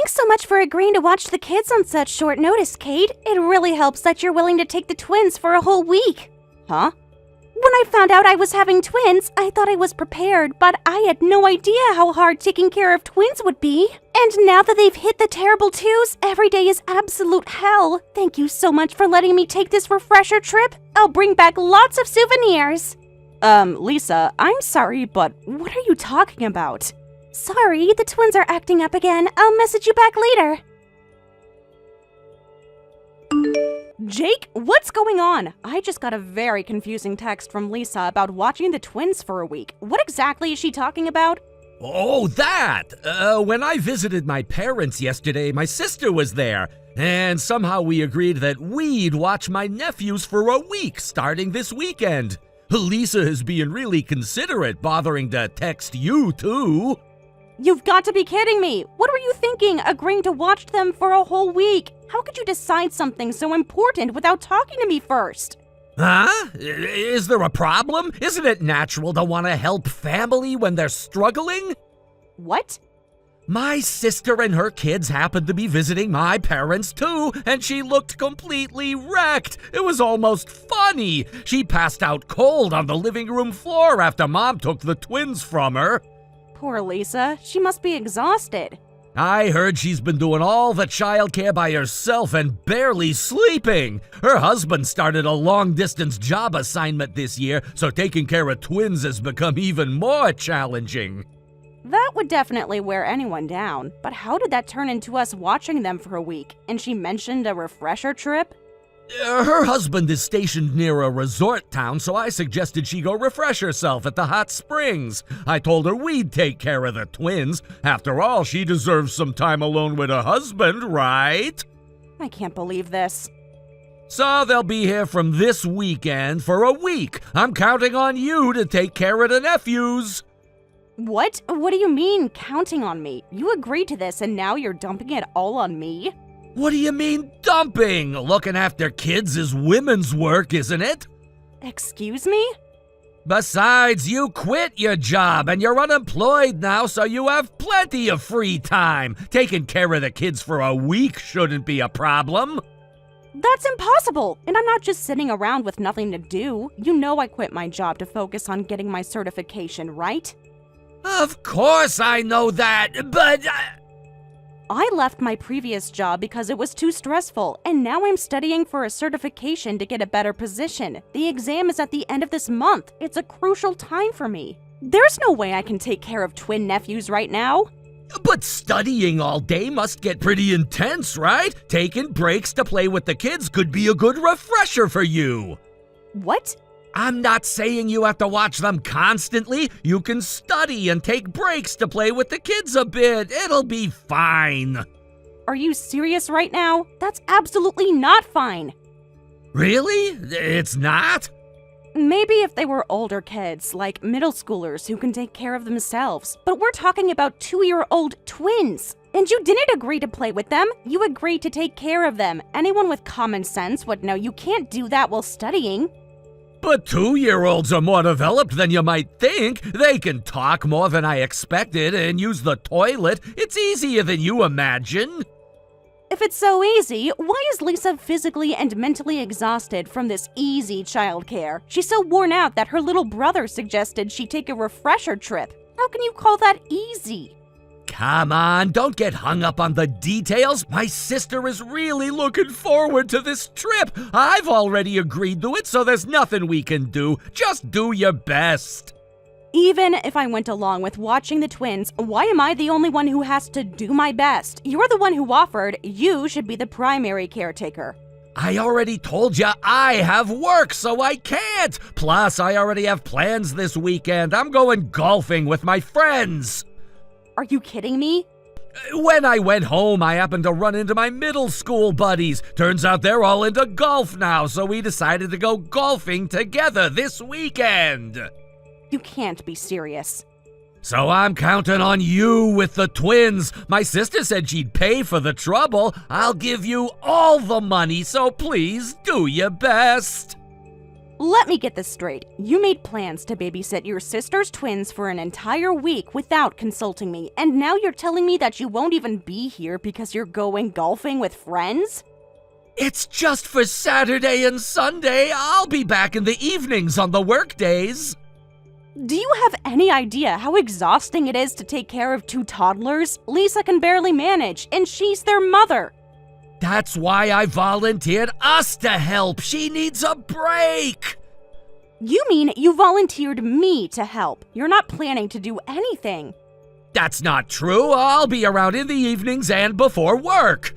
Thanks so much for agreeing to watch the kids on such short notice, Kate. It really helps that you're willing to take the twins for a whole week. Huh? When I found out I was having twins, I thought I was prepared, but I had no idea how hard taking care of twins would be. And now that they've hit the terrible twos, every day is absolute hell. Thank you so much for letting me take this refresher trip. I'll bring back lots of souvenirs. Lisa, I'm sorry, but what are you talking about? Sorry, the twins are acting up again. I'll message you back later. Jake, what's going on? I just got a very confusing text from Lisa about watching the twins for a week. What exactly is she talking about? Oh, that! When I visited my parents yesterday, my sister was there, and somehow we agreed that we'd watch my nephews for a week starting this weekend. Lisa is being really considerate, bothering to text you, too. You've got to be kidding me! What were you thinking, agreeing to watch them for a whole week? How could you decide something so important without talking to me first? Huh? Is there a problem? Isn't it natural to want to help family when they're struggling? What? My sister and her kids happened to be visiting my parents too, and she looked completely wrecked. It was almost funny. She passed out cold on the living room floor after Mom took the twins from her. Poor Lisa. She must be exhausted. I heard she's been doing all the childcare by herself and barely sleeping. Her husband started a long-distance job assignment this year, so taking care of twins has become even more challenging. That would definitely wear anyone down, but how did that turn into us watching them for a week? And she mentioned a refresher trip? Her husband is stationed near a resort town, so I suggested she go refresh herself at the hot springs. I told her we'd take care of the twins. After all, she deserves some time alone with her husband, right? I can't believe this. So they'll be here from this weekend for a week. I'm counting on you to take care of the nephews. What? What do you mean, counting on me? You agreed to this and now you're dumping it all on me? What do you mean, dumping? Looking after kids is women's work, isn't it? Excuse me? Besides, you quit your job and you're unemployed now, so you have plenty of free time. Taking care of the kids for a week shouldn't be a problem. That's impossible! And I'm not just sitting around with nothing to do. You know I quit my job to focus on getting my certification, right? Of course I know that, but... I left my previous job because it was too stressful, and now I'm studying for a certification to get a better position. The exam is at the end of this month. It's a crucial time for me. There's no way I can take care of twin nephews right now. But studying all day must get pretty intense, right? Taking breaks to play with the kids could be a good refresher for you. What? I'm not saying you have to watch them constantly. You can study and take breaks to play with the kids a bit. It'll be fine. Are you serious right now? That's absolutely not fine. Really? It's not? Maybe if they were older kids, like middle schoolers who can take care of themselves. But we're talking about 2-year-old twins. And you didn't agree to play with them. You agreed to take care of them. Anyone with common sense would know you can't do that while studying. But 2-year-olds are more developed than you might think. They can talk more than I expected and use the toilet. It's easier than you imagine. If it's so easy, why is Lisa physically and mentally exhausted from this easy childcare? She's so worn out that her little brother suggested she take a refresher trip. How can you call that easy? Come on, don't get hung up on the details. My sister is really looking forward to this trip. I've already agreed to it, so there's nothing we can do. Just do your best. Even if I went along with watching the twins, why am I the only one who has to do my best? You're the one who offered. You should be the primary caretaker. I already told you I have work, so I can't. Plus, I already have plans this weekend. I'm going golfing with my friends. Are you kidding me? When I went home, I happened to run into my middle school buddies. Turns out they're all into golf now, so we decided to go golfing together this weekend. You can't be serious. So I'm counting on you with the twins. My sister said she'd pay for the trouble. I'll give you all the money, so please do your best. Let me get this straight. You made plans to babysit your sister's twins for an entire week without consulting me, and now you're telling me that you won't even be here because you're going golfing with friends? It's just for Saturday and Sunday. I'll be back in the evenings on the work days. Do you have any idea how exhausting it is to take care of 2 toddlers? Lisa can barely manage, and she's their mother. That's why I volunteered us to help. She needs a break. You mean you volunteered me to help? You're not planning to do anything. That's not true. I'll be around in the evenings and before work.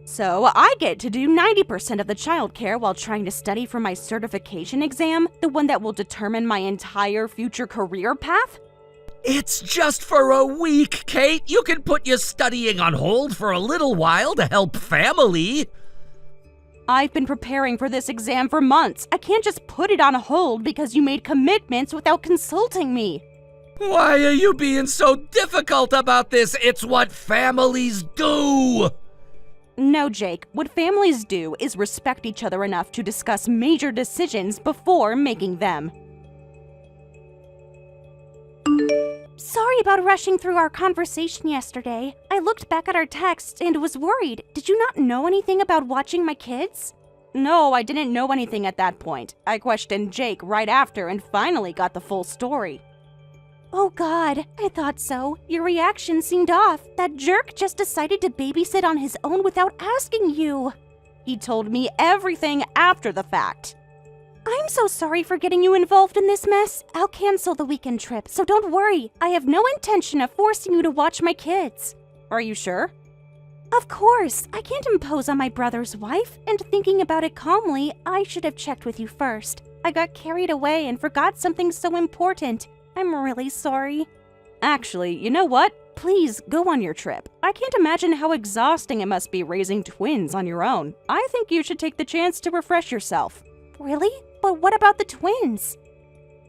So I get to do 90% of the childcare while trying to study for my certification exam, the one that will determine my entire future career path? It's just for a week, Kate. You can put your studying on hold for a little while to help family. I've been preparing for this exam for months. I can't just put it on hold because you made commitments without consulting me. Why are you being so difficult about this? It's what families do. No, Jake. What families do is respect each other enough to discuss major decisions before making them. Sorry about rushing through our conversation yesterday. I looked back at our texts and was worried. Did you not know anything about watching my kids? No, I didn't know anything at that point. I questioned Jake right after and finally got the full story. Oh God, I thought so. Your reaction seemed off. That jerk just decided to babysit on his own without asking you. He told me everything after the fact. I'm so sorry for getting you involved in this mess. I'll cancel the weekend trip, so don't worry. I have no intention of forcing you to watch my kids. Are you sure? Of course. I can't impose on my brother's wife, and thinking about it calmly, I should have checked with you first. I got carried away and forgot something so important. I'm really sorry. Actually, you know what? Please go on your trip. I can't imagine how exhausting it must be raising twins on your own. I think you should take the chance to refresh yourself. Really? But what about the twins?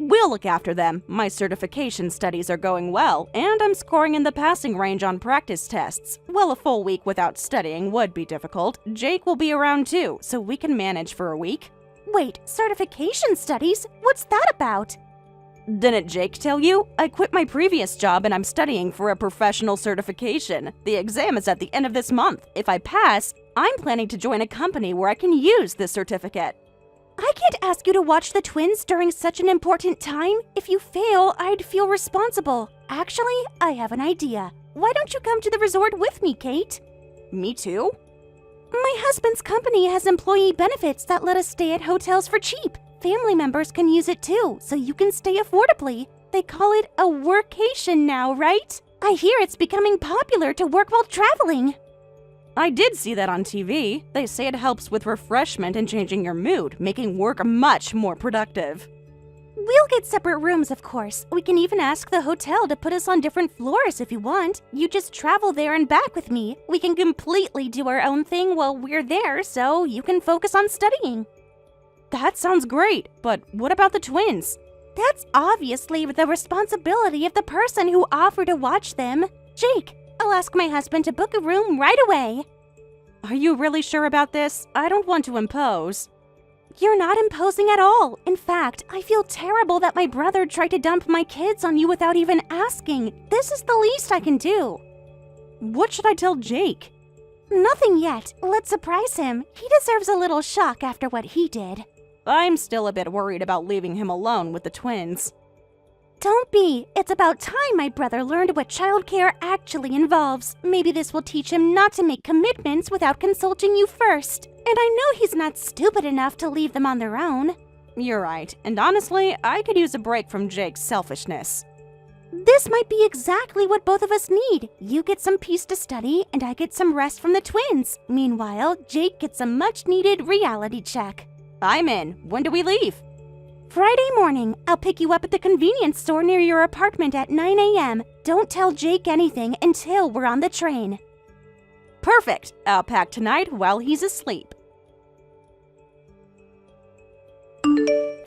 We'll look after them. My certification studies are going well, and I'm scoring in the passing range on practice tests. Well, a full week without studying would be difficult. Jake will be around too, so we can manage for a week. Wait, certification studies? What's that about? Didn't Jake tell you? I quit my previous job and I'm studying for a professional certification. The exam is at the end of this month. If I pass, I'm planning to join a company where I can use this certificate. I can't ask you to watch the twins during such an important time. If you fail, I'd feel responsible. Actually, I have an idea. Why don't you come to the resort with me, Kate? Me too? My husband's company has employee benefits that let us stay at hotels for cheap. Family members can use it too, so you can stay affordably. They call it a workation now, right? I hear it's becoming popular to work while traveling. I did see that on TV. They say it helps with refreshment and changing your mood, making work much more productive. We'll get separate rooms, of course. We can even ask the hotel to put us on different floors if you want. You just travel there and back with me. We can completely do our own thing while we're there, so you can focus on studying. That sounds great, but what about the twins? That's obviously the responsibility of the person who offered to watch them. Jake, I'll ask my husband to book a room right away. Are you really sure about this? I don't want to impose. You're not imposing at all. In fact, I feel terrible that my brother tried to dump my kids on you without even asking. This is the least I can do. What should I tell Jake? Nothing yet. Let's surprise him. He deserves a little shock after what he did. I'm still a bit worried about leaving him alone with the twins. Don't be. It's about time my brother learned what childcare actually involves. Maybe this will teach him not to make commitments without consulting you first. And I know he's not stupid enough to leave them on their own. You're right, and honestly, I could use a break from Jake's selfishness. This might be exactly what both of us need. You get some peace to study, and I get some rest from the twins. Meanwhile, Jake gets a much-needed reality check. I'm in. When do we leave? Friday morning. I'll pick you up at the convenience store near your apartment at 9 a.m. Don't tell Jake anything until we're on the train. Perfect. I'll pack tonight while he's asleep.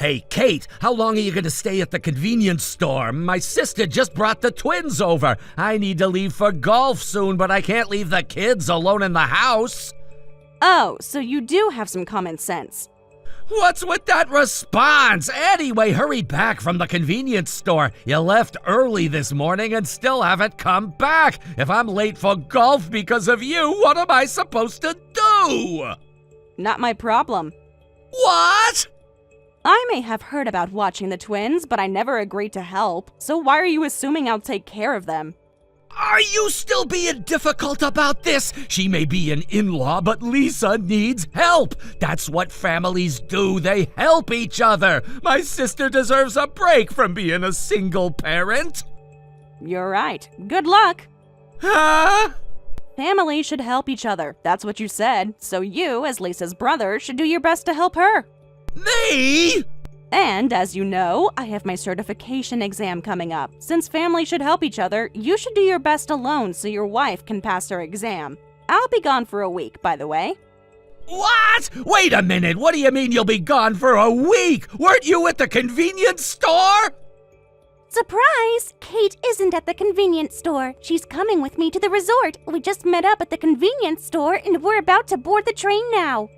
Hey, Kate, how long are you going to stay at the convenience store? My sister just brought the twins over. I need to leave for golf soon, but I can't leave the kids alone in the house. Oh, so you do have some common sense. What's with that response? Anyway, hurry back from the convenience store. You left early this morning and still haven't come back. If I'm late for golf because of you, what am I supposed to do? Not my problem. What? I may have heard about watching the twins, but I never agreed to help. So why are you assuming I'll take care of them? Are you still being difficult about this? She may be an in-law, but Lisa needs help. That's what families do. They help each other. My sister deserves a break from being a single parent. You're right. Good luck. Huh? Family should help each other. That's what you said. So you, as Lisa's brother, should do your best to help her. Me? And, as you know, I have my certification exam coming up. Since family should help each other, you should do your best alone so your wife can pass her exam. I'll be gone for a week, by the way. What? Wait a minute. What do you mean you'll be gone for a week? Weren't you at the convenience store? Surprise! Kate isn't at the convenience store. She's coming with me to the resort. We just met up at the convenience store and we're about to board the train now.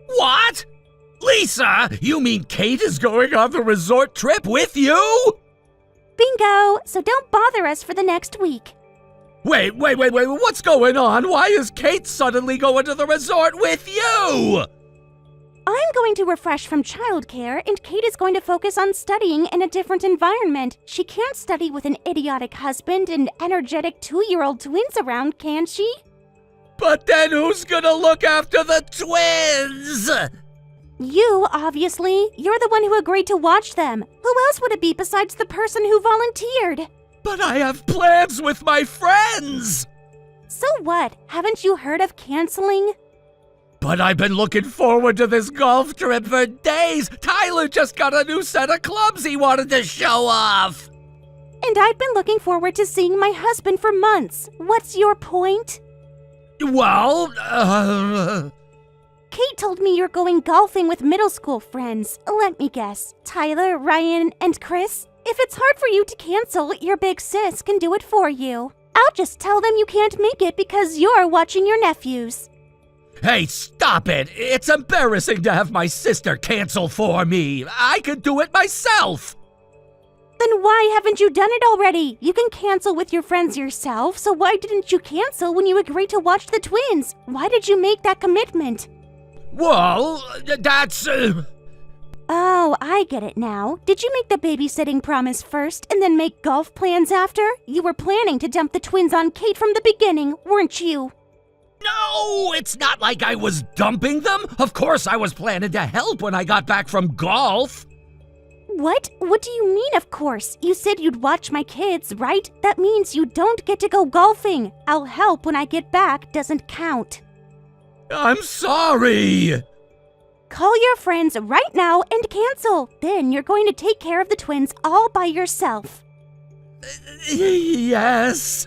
What? Lisa, you mean Kate is going on the resort trip with you? Bingo! So don't bother us for the next week. Wait, what's going on? Why is Kate suddenly going to the resort with you? I'm going to refresh from childcare, and Kate is going to focus on studying in a different environment. She can't study with an idiotic husband and energetic 2-year-old twins around, can she? But then who's gonna look after the twins? You, obviously. You're the one who agreed to watch them. Who else would it be besides the person who volunteered? But I have plans with my friends! So what? Haven't you heard of canceling? But I've been looking forward to this golf trip for days! Tyler just got a new set of clubs he wanted to show off! And I've been looking forward to seeing my husband for months. What's your point? Well, Kate told me you're going golfing with middle school friends. Let me guess. Tyler, Ryan, and Chris? If it's hard for you to cancel, your big sis can do it for you. I'll just tell them you can't make it because you're watching your nephews. Hey, stop it! It's embarrassing to have my sister cancel for me. I could do it myself! Then why haven't you done it already? You can cancel with your friends yourself, so why didn't you cancel when you agreed to watch the twins? Why did you make that commitment? Well, that's... Oh, I get it now. Did you make the babysitting promise first and then make golf plans after? You were planning to dump the twins on Kate from the beginning, weren't you? No, it's not like I was dumping them. Of course I was planning to help when I got back from golf. What? What do you mean, of course? You said you'd watch my kids, right? That means you don't get to go golfing. I'll help when I get back doesn't count. I'm sorry. Call your friends right now and cancel. Then you're going to take care of the twins all by yourself. Yes.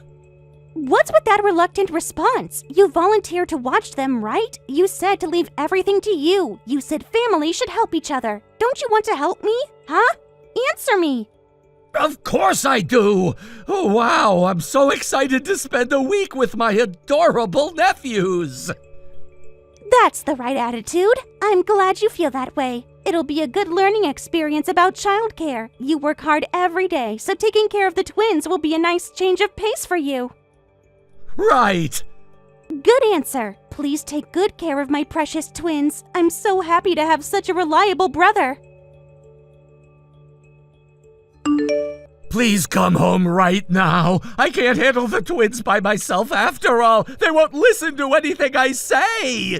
What's with that reluctant response? You volunteered to watch them, right? You said to leave everything to you. You said family should help each other. Don't you want to help me? Huh? Answer me. Of course I do. Oh, wow, I'm so excited to spend a week with my adorable nephews. That's the right attitude. I'm glad you feel that way. It'll be a good learning experience about childcare. You work hard every day, so taking care of the twins will be a nice change of pace for you. Right. Good answer. Please take good care of my precious twins. I'm so happy to have such a reliable brother. Please come home right now. I can't handle the twins by myself after all. They won't listen to anything I say.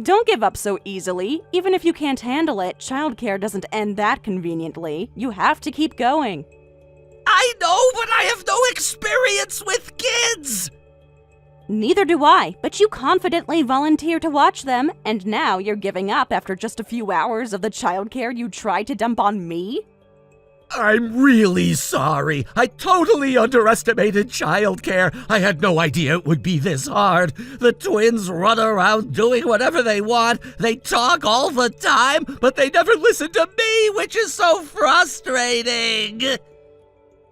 Don't give up so easily. Even if you can't handle it, childcare doesn't end that conveniently. You have to keep going. I know, but I have no experience with kids. Neither do I, but you confidently volunteer to watch them, and now you're giving up after just a few hours of the childcare you tried to dump on me? I'm really sorry. I totally underestimated childcare. I had no idea it would be this hard. The twins run around doing whatever they want. They talk all the time, but they never listen to me, which is so frustrating.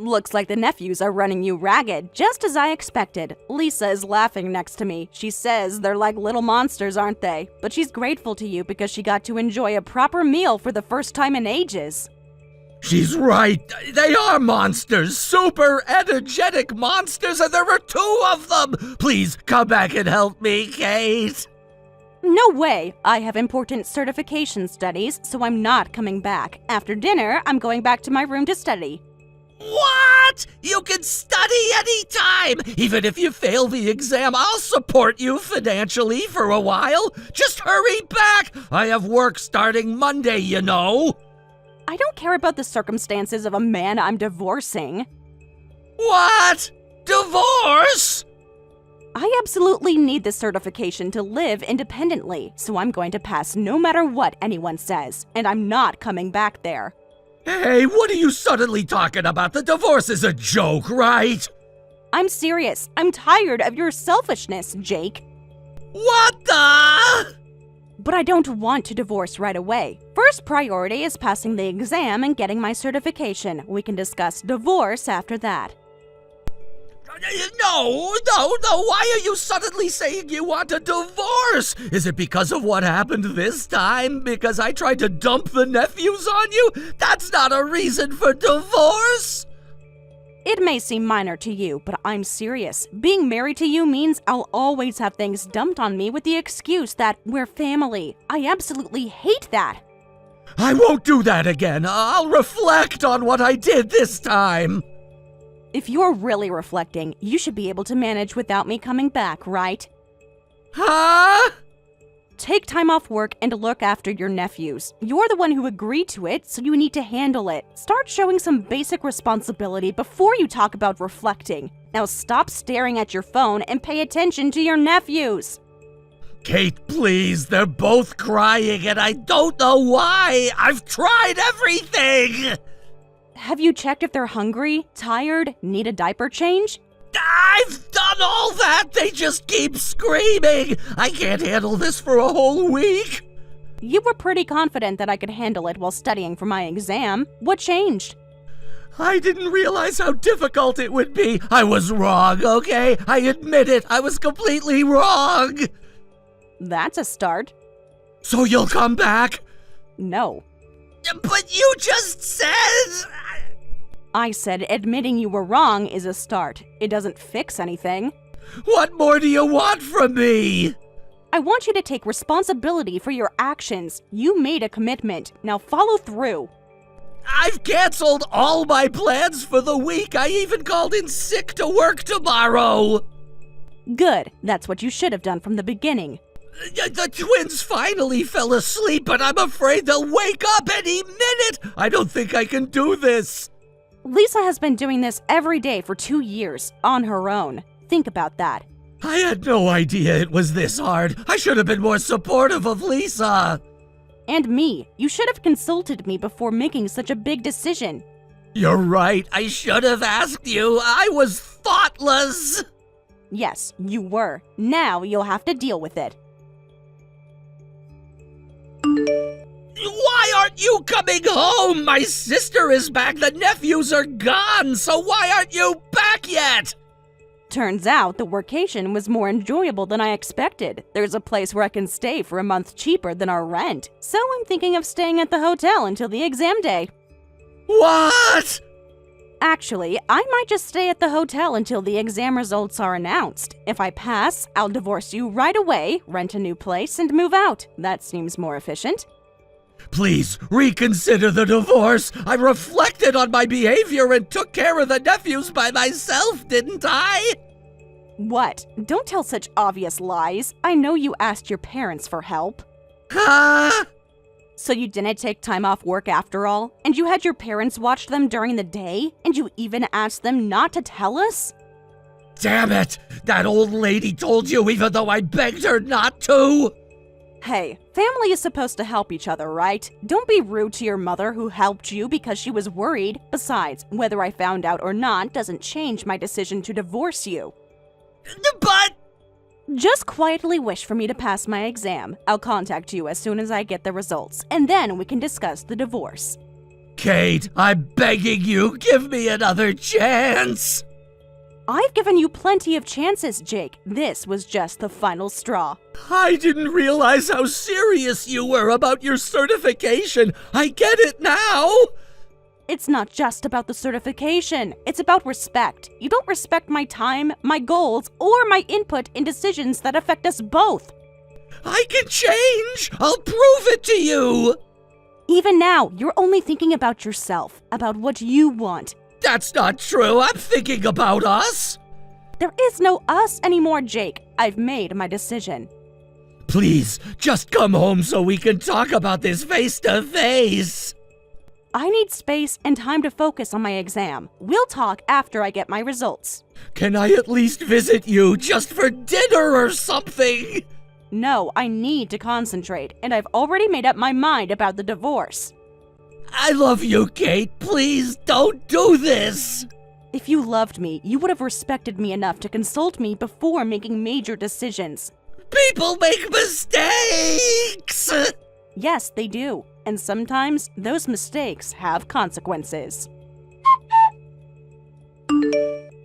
Looks like the nephews are running you ragged, just as I expected. Lisa is laughing next to me. She says they're like little monsters, aren't they? But she's grateful to you because she got to enjoy a proper meal for the first time in ages. She's right. They are monsters. Super energetic monsters, and there are 2 of them. Please come back and help me, Kate. No way! I have important certification studies, so I'm not coming back. After dinner, I'm going back to my room to study. What? You can study anytime! Even if you fail the exam, I'll support you financially for a while. Just hurry back! I have work starting Monday, you know. I don't care about the circumstances of a man I'm divorcing. What? Divorce? I absolutely need this certification to live independently, so I'm going to pass no matter what anyone says, and I'm not coming back there. Hey, what are you suddenly talking about? The divorce is a joke, right? I'm serious. I'm tired of your selfishness, Jake. What the? But I don't want to divorce right away. First priority is passing the exam and getting my certification. We can discuss divorce after that. No, why are you suddenly saying you want a divorce? Is it because of what happened this time? Because I tried to dump the nephews on you? That's not a reason for divorce! It may seem minor to you, but I'm serious. Being married to you means I'll always have things dumped on me with the excuse that we're family. I absolutely hate that. I won't do that again. I'll reflect on what I did this time. If you're really reflecting, you should be able to manage without me coming back, right? Huh? Take time off work and look after your nephews. You're the one who agreed to it, so you need to handle it. Start showing some basic responsibility before you talk about reflecting. Now stop staring at your phone and pay attention to your nephews. Kate, please. They're both crying and I don't know why. I've tried everything. Have you checked if they're hungry, tired, need a diaper change? I've done all that! They just keep screaming! I can't handle this for a whole week! You were pretty confident that I could handle it while studying for my exam. What changed? I didn't realize how difficult it would be. I was wrong, okay? I admit it. I was completely wrong. That's a start. So you'll come back? No. But you just said... I said admitting you were wrong is a start. It doesn't fix anything. What more do you want from me? I want you to take responsibility for your actions. You made a commitment. Now follow through. I've canceled all my plans for the week. I even called in sick to work tomorrow. Good. That's what you should have done from the beginning. The twins finally fell asleep, but I'm afraid they'll wake up any minute. I don't think I can do this. Lisa has been doing this every day for 2 years, on her own. Think about that. I had no idea it was this hard. I should have been more supportive of Lisa. And me. You should have consulted me before making such a big decision. You're right. I should have asked you. I was thoughtless. Yes, you were. Now you'll have to deal with it. Why aren't you coming home? My sister is back. The nephews are gone. So why aren't you back yet? Turns out the workation was more enjoyable than I expected. There's a place where I can stay for a month cheaper than our rent. So I'm thinking of staying at the hotel until the exam day. What? Actually, I might just stay at the hotel until the exam results are announced. If I pass, I'll divorce you right away, rent a new place, and move out. That seems more efficient. Please, reconsider the divorce. I reflected on my behavior and took care of the nephews by myself, didn't I? What? Don't tell such obvious lies. I know you asked your parents for help. Huh? So you didn't take time off work after all? And you had your parents watch them during the day? And you even asked them not to tell us? Damn it! That old lady told you even though I begged her not to! Hey, family is supposed to help each other, right? Don't be rude to your mother who helped you because she was worried. Besides, whether I found out or not doesn't change my decision to divorce you. But... Just quietly wish for me to pass my exam. I'll contact you as soon as I get the results, and then we can discuss the divorce. Kate, I'm begging you, give me another chance! I've given you plenty of chances, Jake. This was just the final straw. I didn't realize how serious you were about your certification. I get it now! It's not just about the certification. It's about respect. You don't respect my time, my goals, or my input in decisions that affect us both. I can change! I'll prove it to you! Even now, you're only thinking about yourself, about what you want. That's not true. I'm thinking about us. There is no us anymore, Jake. I've made my decision. Please, just come home so we can talk about this face to face. I need space and time to focus on my exam. We'll talk after I get my results. Can I at least visit you just for dinner or something? No, I need to concentrate, and I've already made up my mind about the divorce. I love you, Kate. Please don't do this. If you loved me, you would have respected me enough to consult me before making major decisions. People make mistakes. Yes, they do. And sometimes those mistakes have consequences.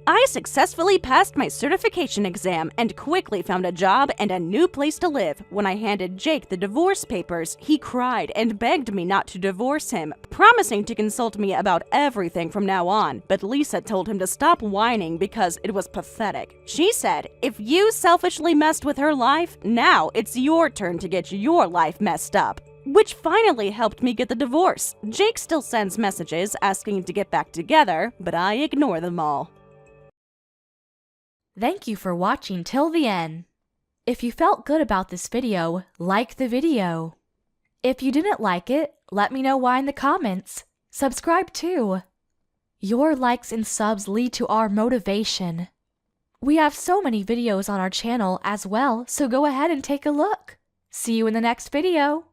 I successfully passed my certification exam and quickly found a job and a new place to live. When I handed Jake the divorce papers, he cried and begged me not to divorce him, promising to consult me about everything from now on. But Lisa told him to stop whining because it was pathetic. She said, if you selfishly messed with her life, now it's your turn to get your life messed up. Which finally helped me get the divorce. Jake still sends messages asking to get back together, but I ignore them all. Thank you for watching till the end. If you felt good about this video, like the video. If you didn't like it, let me know why in the comments. Subscribe too. Your likes and subs lead to our motivation. We have so many videos on our channel as well, so go ahead and take a look. See you in the next video.